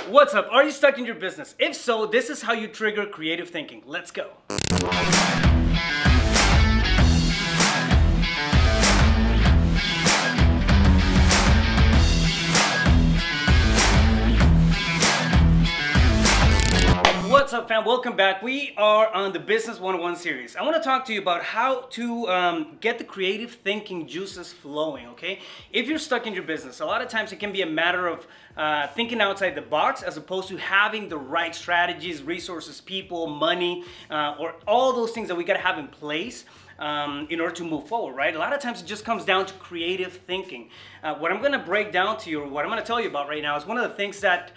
What's up? Are you stuck in your business? If so, this is how you trigger creative thinking. Let's go. What's up, fam? Welcome back. We are on the Business 101 series. I want to talk to you about how to get the creative thinking juices flowing, okay? If you're stuck in your business, a lot of times it can be a matter of thinking outside the box as opposed to having the right strategies, resources, people, money, or all those things that we got to have in place in order to move forward, right? A lot of times it just comes down to creative thinking. What I'm going to break down to you, or what I'm going to tell you about right now, is one of the things that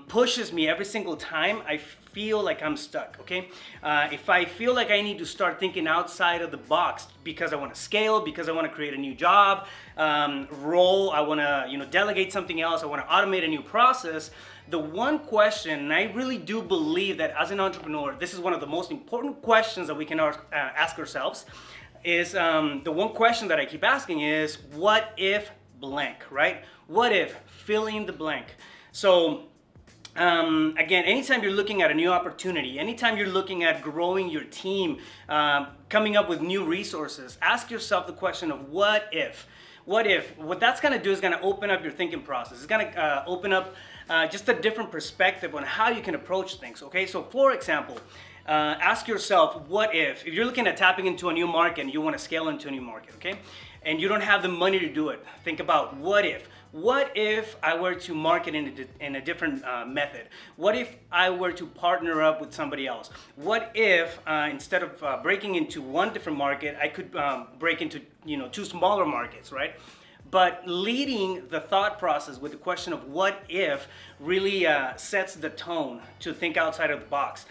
pushes me every single time I feel like I'm stuck, okay? If I feel like I need to start thinking outside of the box because I want to scale, because I want to create a new job, role, I want to delegate something else, I want to automate a new process, the one question, and I really do believe that as an entrepreneur, this is one of the most important questions that we can ask ourselves, is the one question that I keep asking is, what if blank, right? What if filling the blank? So again, anytime you're looking at a new opportunity, anytime you're looking at growing your team, coming up with new resources, ask yourself the question of what if? What if? What that's going to do is going to open up your thinking process. It's going to open up just a different perspective on how you can approach things, okay? So for example, ask yourself, what if you're looking at tapping into a new market and you want to scale into a new market, okay? And you don't have the money to do it. Think about what if. What if I were to market in a different method? What if I were to partner up with somebody else? What if instead of breaking into one different market, I could break into two smaller markets, right? But leading the thought process with the question of what if really sets the tone to think outside of the box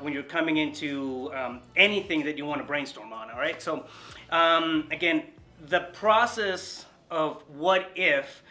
when you're coming into anything that you want to brainstorm on, all right? So again, the process of what if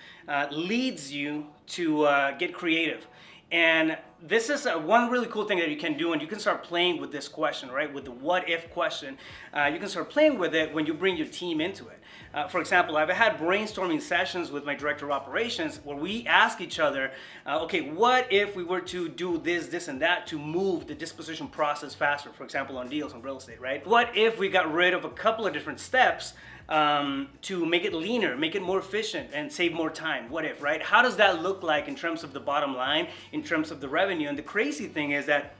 leads you to get creative. And this is one really cool thing that you can do, and you can start playing with this question, right? With the what if question, you can start playing with it when you bring your team into it. For example, I've had brainstorming sessions with my director of operations where we ask each other, okay, what if we were to do this, this, and that to move the disposition process faster, for example, on deals on real estate, right? What if we got rid of a couple of different steps to make it leaner, make it more efficient, and save more time? What if, right? How does that look like in terms of the bottom line, in terms of the revenue? And the crazy thing is that,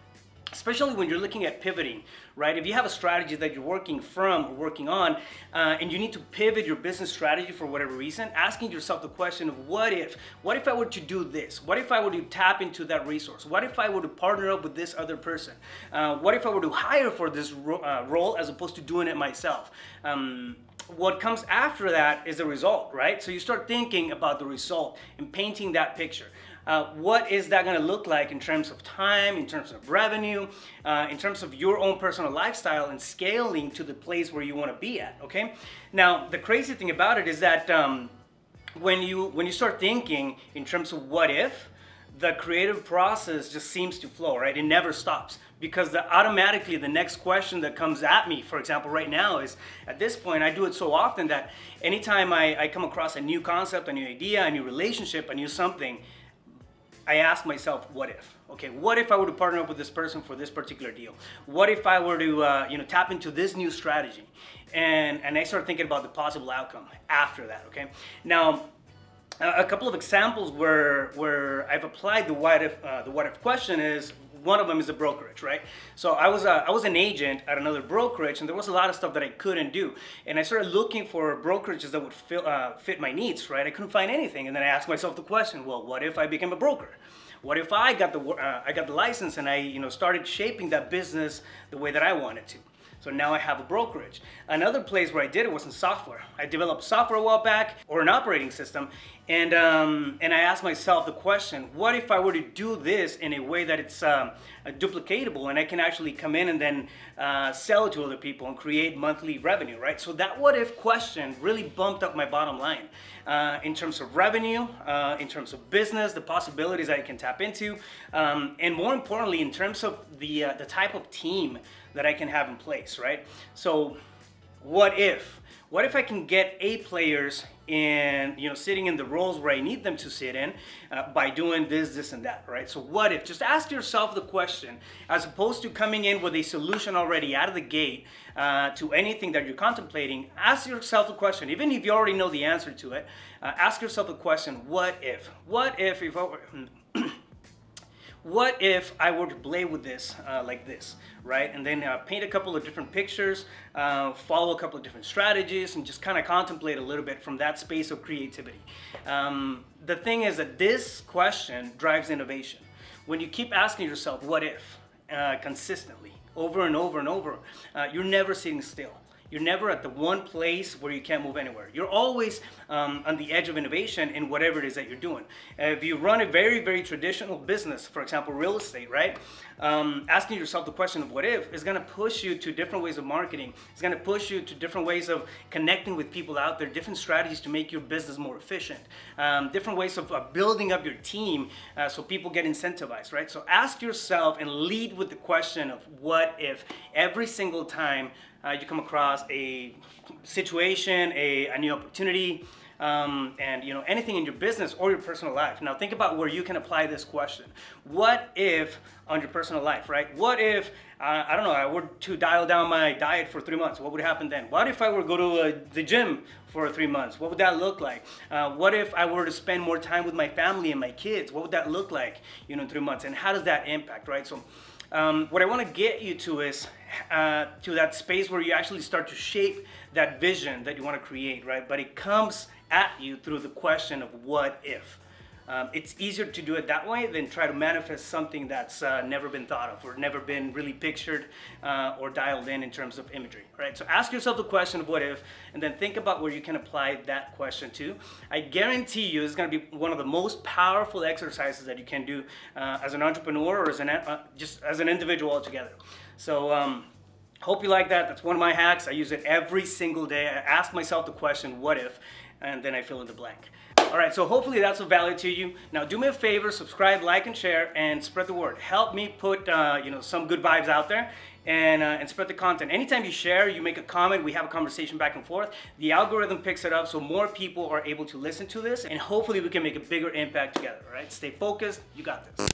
especially when you're looking at pivoting, right? If you have a strategy that you're working on, and you need to pivot your business strategy for whatever reason, asking yourself the question of what if I were to do this? What if I were to tap into that resource? What if I were to partner up with this other person? What if I were to hire for this role as opposed to doing it myself? What comes after that is the result, right? So you start thinking about the result and painting that picture. What is that going to look like in terms of time, in terms of revenue, in terms of your own personal lifestyle and scaling to the place where you want to be at, okay? Now, the crazy thing about it is that when you start thinking in terms of what if, the creative process just seems to flow, right? It never stops, because automatically the next question that comes at me, for example, right now is, at this point, I do it so often that anytime I come across a new concept, a new idea, a new relationship, a new something, I ask myself, what if? Okay, what if I were to partner up with this person for this particular deal? What if I were to tap into this new strategy? And I start thinking about the possible outcome after that, okay? Now, a couple of examples where I've applied the what if question is, one of them is a brokerage, right? So I was an agent at another brokerage, and there was a lot of stuff that I couldn't do. And I started looking for brokerages that would fit my needs, right? I couldn't find anything. And then I asked myself the question, well, what if I became a broker? What if I got the license and I started shaping that business the way that I wanted to? So now I have a brokerage. Another place where I did it was in software. I developed software a while back, or an operating system, and I asked myself the question, what if I were to do this in a way that it's duplicatable and I can actually come in and then sell it to other people and create monthly revenue, right? So that what if question really bumped up my bottom line in terms of revenue, in terms of business, the possibilities that I can tap into, and more importantly, in terms of the type of team that I can have in place, right? So What if? What if I can get A players in, sitting in the roles where I need them to sit in by doing this, and that, right? So what if? Just ask yourself the question, as opposed to coming in with a solution already out of the gate to anything that you're contemplating. Ask yourself the question, even if you already know the answer to it. Ask yourself the question, what if? What if I were... What if I were to play with this like this, right? And then paint a couple of different pictures, follow a couple of different strategies, and just kind of contemplate a little bit from that space of creativity. The thing is that this question drives innovation. When you keep asking yourself, what if, consistently, over and over and over, you're never sitting still. You're never at the one place where you can't move anywhere. You're always on the edge of innovation in whatever it is that you're doing. If you run a very, very traditional business, for example, real estate, right? Asking yourself the question of what if is going to push you to different ways of marketing. It's going to push you to different ways of connecting with people out there, different strategies to make your business more efficient, different ways of building up your team so people get incentivized, right? So ask yourself and lead with the question of what if every single time you come across a situation, a new opportunity, and anything in your business or your personal life. Now think about where you can apply this question. What if on your personal life, right? What if, I don't know, I were to dial down my diet for 3 months? What would happen then? What if I were to go to the gym for 3 months? What would that look like? What if I were to spend more time with my family and my kids? What would that look like, in 3 months? And how does that impact, right? So what I want to get you to is to that space where you actually start to shape that vision that you want to create, right? But it comes at you through the question of what if. It's easier to do it that way than try to manifest something that's never been thought of or never been really pictured or dialed in terms of imagery, right? So ask yourself the question of what if, and then think about where you can apply that question to. I guarantee you it's going to be one of the most powerful exercises that you can do as an entrepreneur or just as an individual altogether. So hope you like that. That's one of my hacks. I use it every single day. I ask myself the question, what if? And then I fill in the blank. All right, so hopefully that's of value to you. Now do me a favor, subscribe, like, and share, and spread the word. Help me put some good vibes out there and spread the content. Anytime you share, you make a comment, we have a conversation back and forth, the algorithm picks it up so more people are able to listen to this, and hopefully we can make a bigger impact together, all right? Stay focused, you got this.